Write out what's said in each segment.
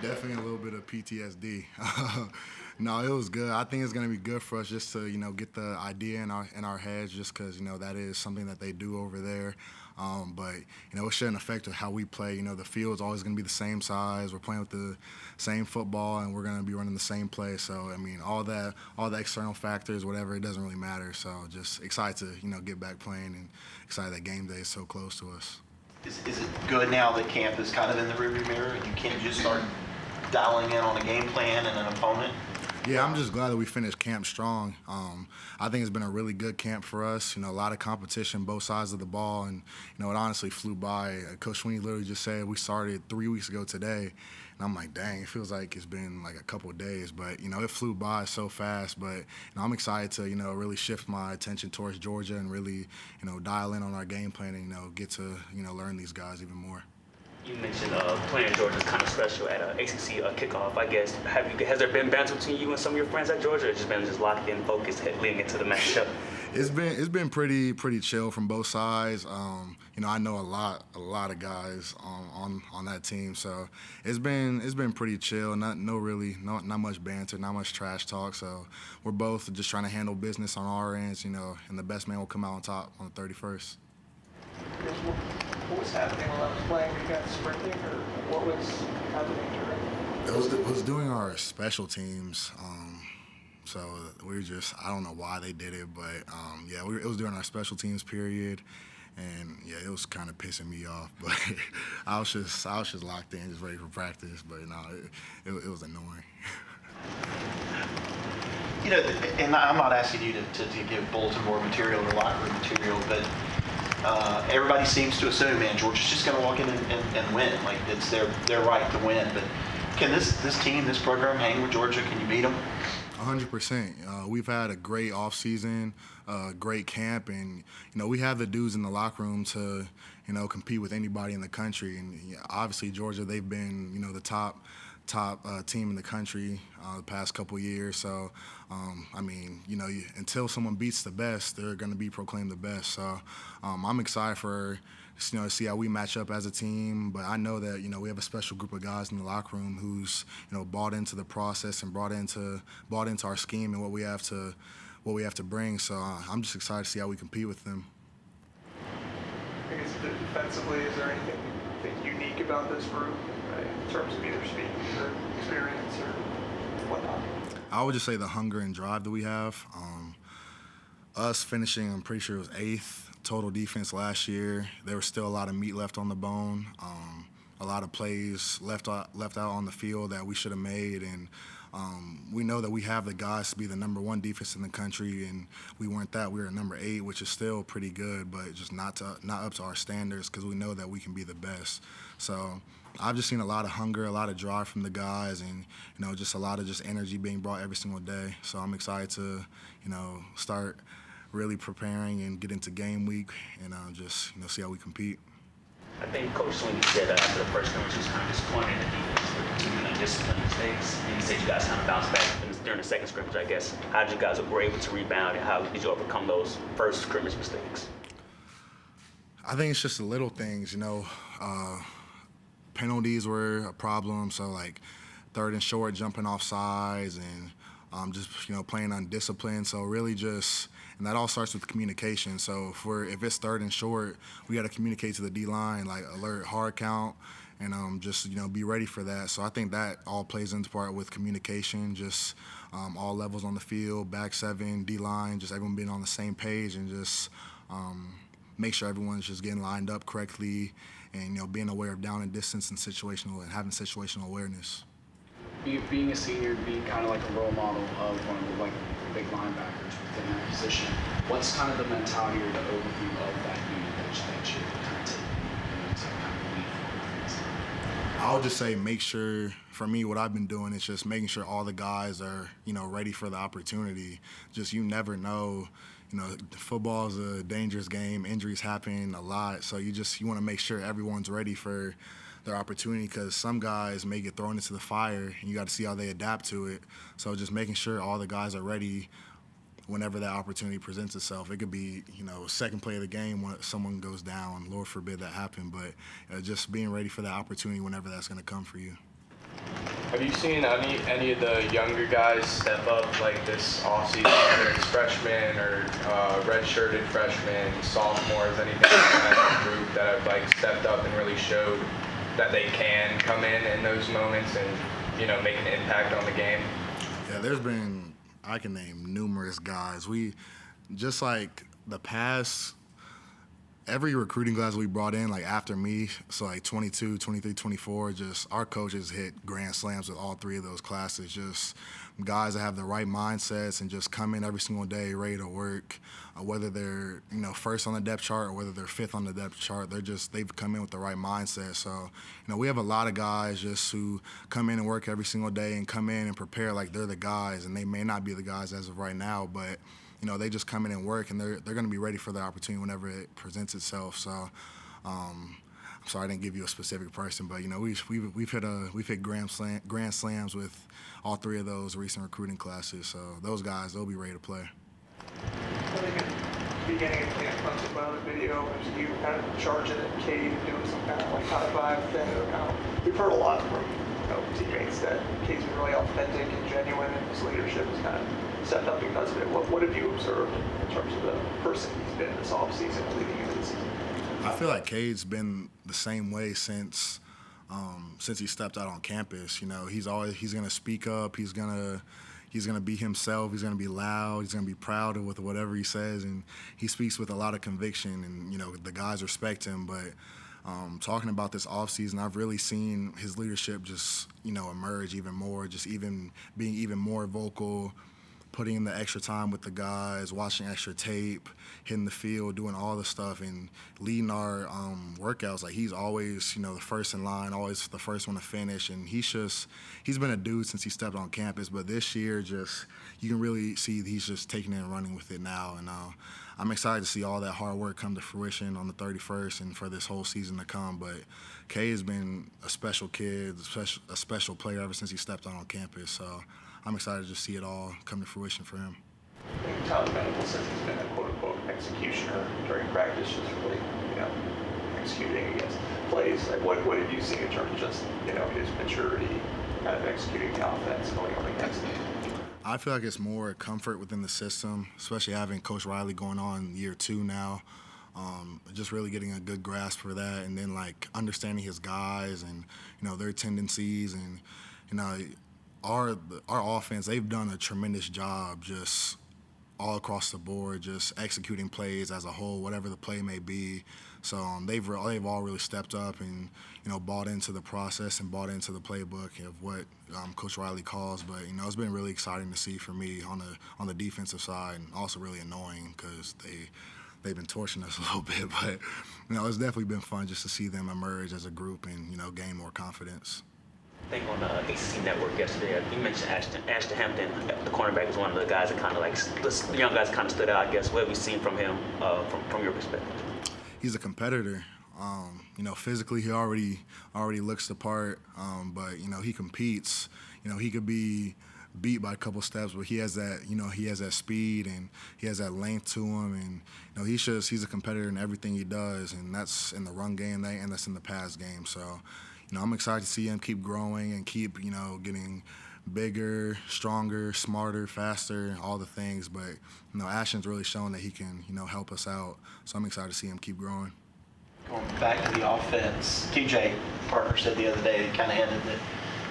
Definitely a little bit of PTSD. No, it was good. I think it's going to be good for us just to, get the idea in our heads, just because, that is something that they do over there. But it shouldn't affect how we play. The field's always going to be the same size. We're playing with the same football, and we're going to be running the same play. So, I mean, all the external factors, whatever, it doesn't really matter. So, just excited to, get back playing, and excited that game day is so close to us. Is it good now that camp is kind of in the rearview mirror and you can't just start dialing in on a game plan and an opponent? Yeah, I'm just glad that we finished camp strong. I think it's been a really good camp for us. A lot of competition, both sides of the ball, and it honestly flew by. Coach Sweeney literally just said we started 3 weeks ago today, and I'm like, dang, it feels like it's been like a couple of days, but it flew by so fast. But I'm excited to really shift my attention towards Georgia and really dial in on our game plan and get to learn these guys even more. You mentioned playing Georgia is kind of special at ACC kickoff. I guess has there been banter between you and some of your friends at Georgia, or just been locked in, focused, leading into the matchup? It's been pretty chill from both sides. I know a lot of guys on that team, so it's been pretty chill. Not much banter, not much trash talk. So we're both just trying to handle business on our ends, and the best man will come out on top on the 31st. What was happening while I was playing? You guys sprinting, or what was happening during? It was doing our special teams. So we were I don't know why they did it, but yeah, it was during our special teams period, and yeah, it was kind of pissing me off. But I was just locked in, just ready for practice. But no, it was annoying. And I'm not asking you to give bulletin board material or locker room material, but everybody seems to assume, man, Georgia's just going to walk in and win. Like, it's their right to win. But can this team, this program, hang with Georgia? Can you beat them? 100%. We've had a great offseason, great camp, and we have the dudes in the locker room to compete with anybody in the country. And obviously Georgia, they've been the top team in the country the past couple years. So, I mean, until someone beats the best, they're going to be proclaimed the best. So, I'm excited for to see how we match up as a team. But I know that we have a special group of guys in the locker room who's bought into the process and bought into our scheme and what we have to bring. So, I'm just excited to see how we compete with them. I guess defensively, is there anything unique about this group in terms of either speed or experience or whatnot? I would just say the hunger and drive that we have. Us finishing, I'm pretty sure it was 8th total defense last year. There was still a lot of meat left on the bone, a lot of plays left out on the field that we should have made, and we know that we have the guys to be the #1 defense in the country, and we weren't that. We were number 8, which is still pretty good, but just not up to our standards because we know that we can be the best. So I've just seen a lot of hunger, a lot of drive from the guys, and just a lot of just energy being brought every single day. So I'm excited to start really preparing and get into game week and just see how we compete. I think Coach Sweeney said after the first scrimmage he was kind of disappointed in the defense for too discipline mistakes. And he said you guys kind of bounced back during the second scrimmage, I guess. How did you guys were able to rebound, and how did you overcome those first scrimmage mistakes? I think it's just the little things, penalties were a problem, so like 3rd and short, jumping off sides, and just playing undisciplined. So really and that all starts with communication. So if it's 3rd and short, we got to communicate to the D-line, like alert, hard count, and just be ready for that. So I think that all plays into part with communication, just all levels on the field, back 7, D-line, just everyone being on the same page, and just make sure everyone's just getting lined up correctly, and being aware of down and distance and having situational awareness. Being a senior, being kind of like a role model of one of the big linebackers within that position, what's kind of the mentality or the overview of that unit that you're kind of taking to kind of lead forward things? I would just say make sure, for me, what I've been doing is just making sure all the guys are, ready for the opportunity. Just you never know. Football is a dangerous game. Injuries happen a lot. So you want to make sure everyone's ready for their opportunity, because some guys may get thrown into the fire, and you got to see how they adapt to it. So just making sure all the guys are ready whenever that opportunity presents itself. It could be, second play of the game when someone goes down. Lord forbid that happen, but just being ready for that opportunity whenever that's going to come for you. Have you seen any of the younger guys step up like this offseason, whether it's freshmen or redshirted freshmen, sophomores, anything like that in the group that have like stepped up and really showed that they can come in those moments and, you know, make an impact on the game? Yeah, there's been, I can name numerous guys. We, just like the past, every recruiting class we brought in, like after me, so like 22, 23, 24, just our coaches hit grand slams with all three of those classes. Just guys that have the right mindsets and just come in every single day ready to work. Whether they're, you know, first on the depth chart or whether they're fifth on the depth chart, they've come in with the right mindset. So, you know, we have a lot of guys just who come in and work every single day and come in and prepare like they're the guys, and they may not be the guys as of right now, but you know, they just come in and work, and they're going to be ready for the opportunity whenever it presents itself. So, I'm sorry I didn't give you a specific person, but you know, we've hit grand slams with all three of those recent recruiting classes. So those guys, they'll be ready to play. I think at the beginning of camp, Clemson put out a video of you kind of charging at Cade and doing some kind of like high five thing. We've heard a lot from teammates that Cade's been really authentic and genuine, and his leadership has kind of stepped up because of it. What have you observed in terms of the person he's been this offseason leading into the season? I feel like Cade's been the same way since he stepped out on campus. You know, he's going to speak up. He's going to be himself. He's going to be loud. He's going to be proud with whatever he says, and he speaks with a lot of conviction. And you know, the guys respect him. But talking about this offseason, I've really seen his leadership just, you know, emerge even more. Just even being even more vocal, putting in the extra time with the guys, watching extra tape, hitting the field, doing all the stuff, and leading our workouts. Like, he's always, you know, the first in line, always the first one to finish. And he's been a dude since he stepped on campus. But this year, just, you can really see he's just taking it and running with it now. And I'm excited to see all that hard work come to fruition on the 31st and for this whole season to come. But Cade has been a special kid, a special player ever since he stepped out on campus. So I'm excited to see it all come to fruition for him. I think Tyler Venable says he's been a quote-unquote executioner during practice, just really, you know, executing against plays. Like, what have you seen in terms of just, you know, his maturity, kind of executing the offense going up against him? I feel like it's more comfort within the system, especially having Coach Riley going on year 2 now. Just really getting a good grasp for that, and then like understanding his guys and, you know, their tendencies, and, you know, our offense, they've done a tremendous job just all across the board, just executing plays as a whole, whatever the play may be. So they've all really stepped up and, you know, bought into the process and bought into the playbook of what Coach Riley calls. But, you know, it's been really exciting to see for me on the defensive side, and also really annoying because they've been torching us a little bit. But, you know, it's definitely been fun just to see them emerge as a group and, you know, gain more confidence. I think on the ACC Network yesterday, you mentioned Ashton Hampton, the cornerback, was one of the guys that kind of like, the young guys kind of stood out, I guess. What have we seen from him from your perspective? He's a competitor. You know, physically he already looks the part, but, you know, he competes. You know, he could be beat by a couple steps, but he has that, you know, he has that speed and he has that length to him, and, you know, he's a competitor in everything he does, and that's in the run game and that's in the pass game. So, you know, I'm excited to see him keep growing and keep, you know, getting bigger, stronger, smarter, faster, all the things. But, you know, Ashton's really shown that he can, you know, help us out. So I'm excited to see him keep growing. Going back to the offense, TJ Partner said the other day, kind of hinted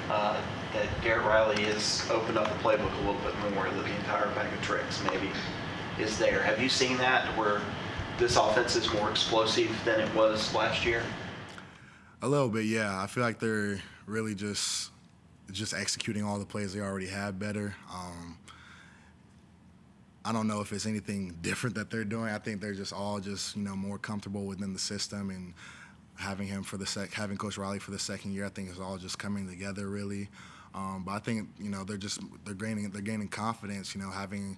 that Garrett Riley has opened up the playbook a little bit more, that the entire bag of tricks maybe is there. Have you seen that, where this offense is more explosive than it was last year? A little bit, yeah. I feel like they're really just executing all the plays they already had better. I don't know if it's anything different that they're doing. I think they're just all just, you know, more comfortable within the system, and having Coach Riley for the second year, I think is all just coming together really. But I think, you know, they're gaining confidence, you know, having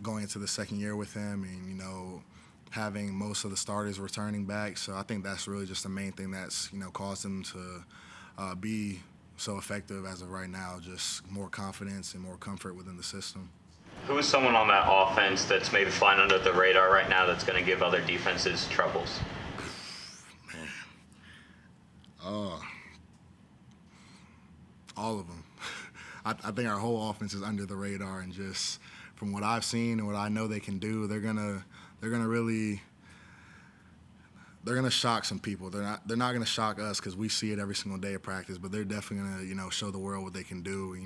going into the second year with him, and, you know, having most of the starters returning back. So I think that's really just the main thing that's, you know, caused them to be so effective as of right now, just more confidence and more comfort within the system. Who is someone on that offense that's maybe flying under the radar right now that's going to give other defenses troubles? Man. All of them. I think our whole offense is under the radar, and just from what I've seen and what I know they can do, they're gonna shock some people. They're not gonna shock us because we see it every single day of practice. But they're definitely gonna show the world what they can do.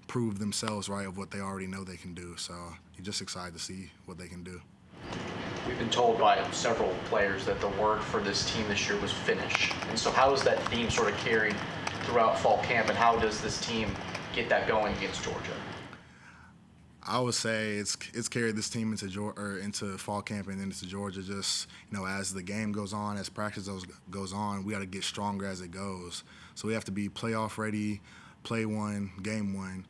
Prove themselves right of what they already know they can do. So you're just excited to see what they can do. We've been told by several players that the word for this team this year was finish. And so how is that theme sort of carried throughout fall camp, and how does this team get that going against Georgia? I would say it's carried this team into fall camp and then into Georgia. Just as the game goes on, as practice goes on, we got to get stronger as it goes. So we have to be playoff ready, play one, game one.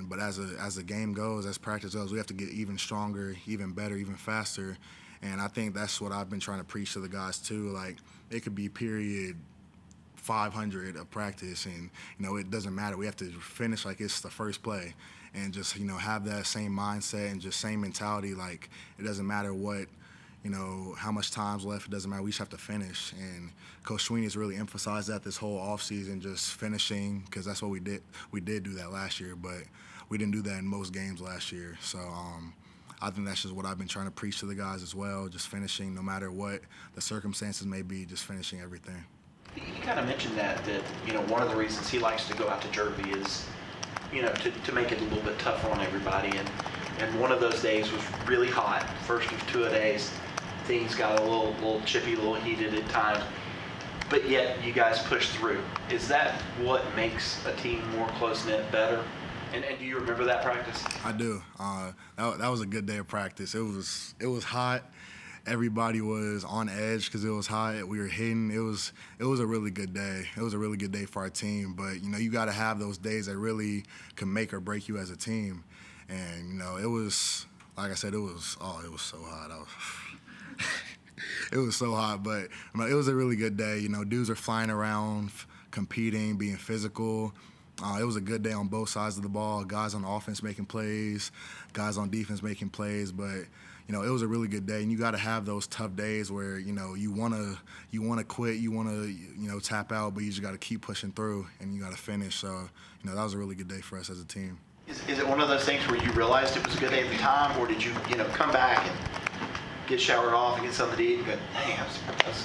But as the game goes, as practice goes, we have to get even stronger, even better, even faster. And I think that's what I've been trying to preach to the guys too. Like, it could be period 500 of practice, and it doesn't matter. We have to finish like it's the first play, and just have that same mindset and just same mentality. Like, it doesn't matter what how much time's left. It doesn't matter. We just have to finish. And Coach Sweeney's really emphasized that this whole offseason, just finishing, because that's what we did. We did do that last year, but we didn't do that in most games last year. So I think that's just what I've been trying to preach to the guys as well, just finishing no matter what the circumstances may be, just finishing everything. You kind of mentioned that one of the reasons he likes to go out to Jervey is, to make it a little bit tougher on everybody. And one of those days was really hot. First of 2 days, things got a little chippy, a little heated at times. But yet you guys pushed through. Is that what makes a team more close-knit, better? And do you remember that practice? I do. That was a good day of practice. It was hot. Everybody was on edge because it was hot. We were hitting. It was a really good day. It was a really good day for our team. But you got to have those days that really can make or break you as a team. And it was, like I said, it was so hot. It was so hot, but it was a really good day. Dudes are flying around, competing, being physical. It was a good day on both sides of the ball. Guys on offense making plays, guys on defense making plays. But it was a really good day, and you got to have those tough days where you wanna quit, you wanna tap out, but you just got to keep pushing through, and you got to finish. So that was a really good day for us as a team. Is it one of those things where you realized it was a good day at the time, or did you come back and get showered off and get something to eat and go, dang,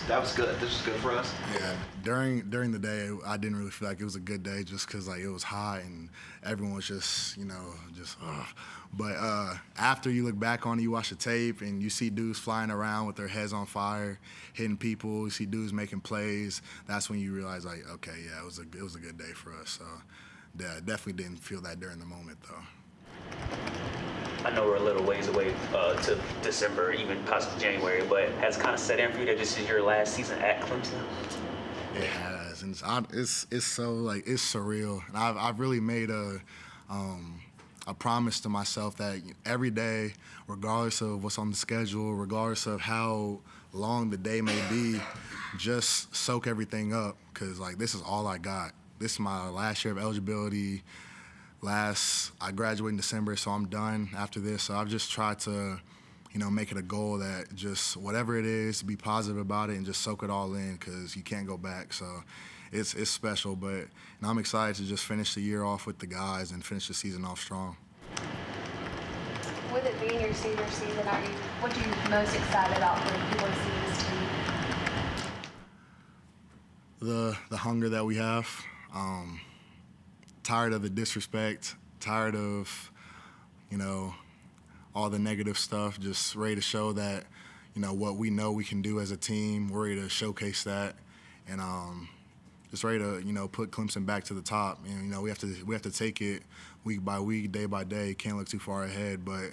that was good. This was good for us? Yeah, during the day, I didn't really feel like it was a good day just because it was hot and everyone was just, But after you look back on it, you watch the tape and you see dudes flying around with their heads on fire, hitting people. You see dudes making plays. That's when you realize, like, okay, yeah, it was a good day for us. So, yeah, definitely didn't feel that during the moment, though. I know we're a little ways away to December, even possibly January, but has it kind of set in for you that this is your last season at Clemson? It has, and it's so, like, it's surreal. And I've really made a promise to myself that every day, regardless of what's on the schedule, regardless of how long the day may be, just soak everything up, because, like, this is all I got. This is my last year of eligibility. I graduate in December, so I'm done after this. So I've just tried to, make it a goal that just whatever it is, be positive about it and just soak it all in, because you can't go back. So it's special, but I'm excited to just finish the year off with the guys and finish the season off strong. With it being your senior season, what are you most excited about for people to see this team? The hunger that we have. Tired of the disrespect, tired of, all the negative stuff, just ready to show that, what we know we can do as a team. We're ready to showcase that, and just ready to, put Clemson back to the top. And, we have to take it week by week, day by day. Can't look too far ahead, but,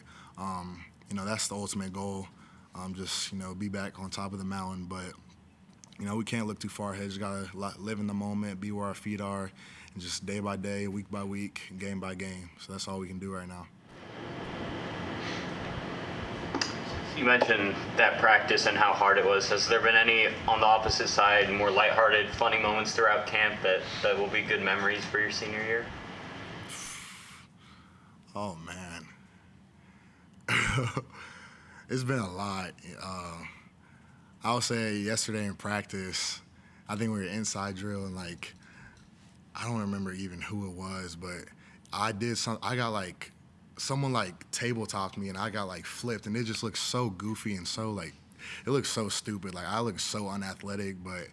that's the ultimate goal. Just, be back on top of the mountain, but, we can't look too far ahead. Just gotta live in the moment, be where our feet are, and just day by day, week by week, game by game. So that's all we can do right now. You mentioned that practice and how hard it was. Has there been any, on the opposite side, more lighthearted, funny moments throughout camp that will be good memories for your senior year? Oh, man. It's been a lot. I would say yesterday in practice, I think we were inside drill, and, like, I don't remember even who it was, but I got like, someone like tabletopped me and I got like flipped, and it just looked so goofy and so like, it looked so stupid. Like I looked so unathletic, but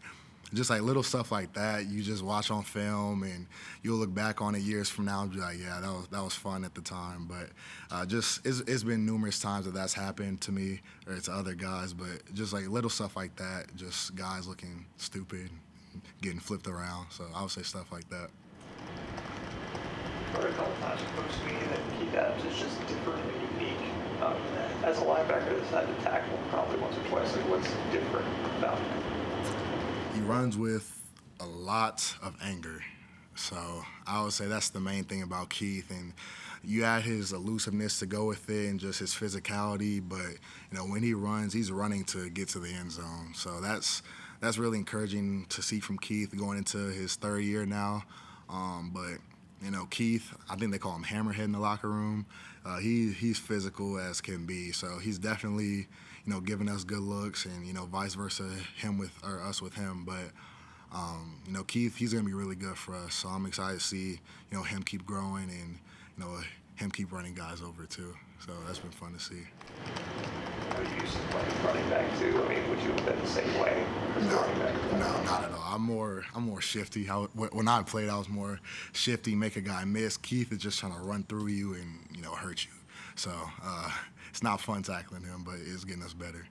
just like little stuff like that, you just watch on film and you'll look back on it years from now and be like, yeah, that was fun at the time. But it's been numerous times that that's happened to me or to other guys, but just like little stuff like that, just guys looking stupid, getting flipped around. So I would say stuff like that. Or a couple times supposed to me that Keith Adams is just different and unique. As a linebacker that's had to tackle probably once or twice, like what's different about him? He runs with a lot of anger. So I would say that's the main thing about Keith. And you add his elusiveness to go with it and just his physicality. But, when he runs, he's running to get to the end zone. So that's really encouraging to see from Keith going into his third year now. But Keith, I think they call him Hammerhead in the locker room. He's physical as can be. So he's definitely, giving us good looks, and vice versa, us with him. But Keith, he's gonna be really good for us. So I'm excited to see him keep growing and him keep running guys over too. So that's been fun to see. Are you used to playing running back too? I mean, would you have been the same way as running back? No, not at all. I'm more shifty. When I played, I was more shifty, make a guy miss. Keith is just trying to run through you and hurt you. So it's not fun tackling him, but it's getting us better.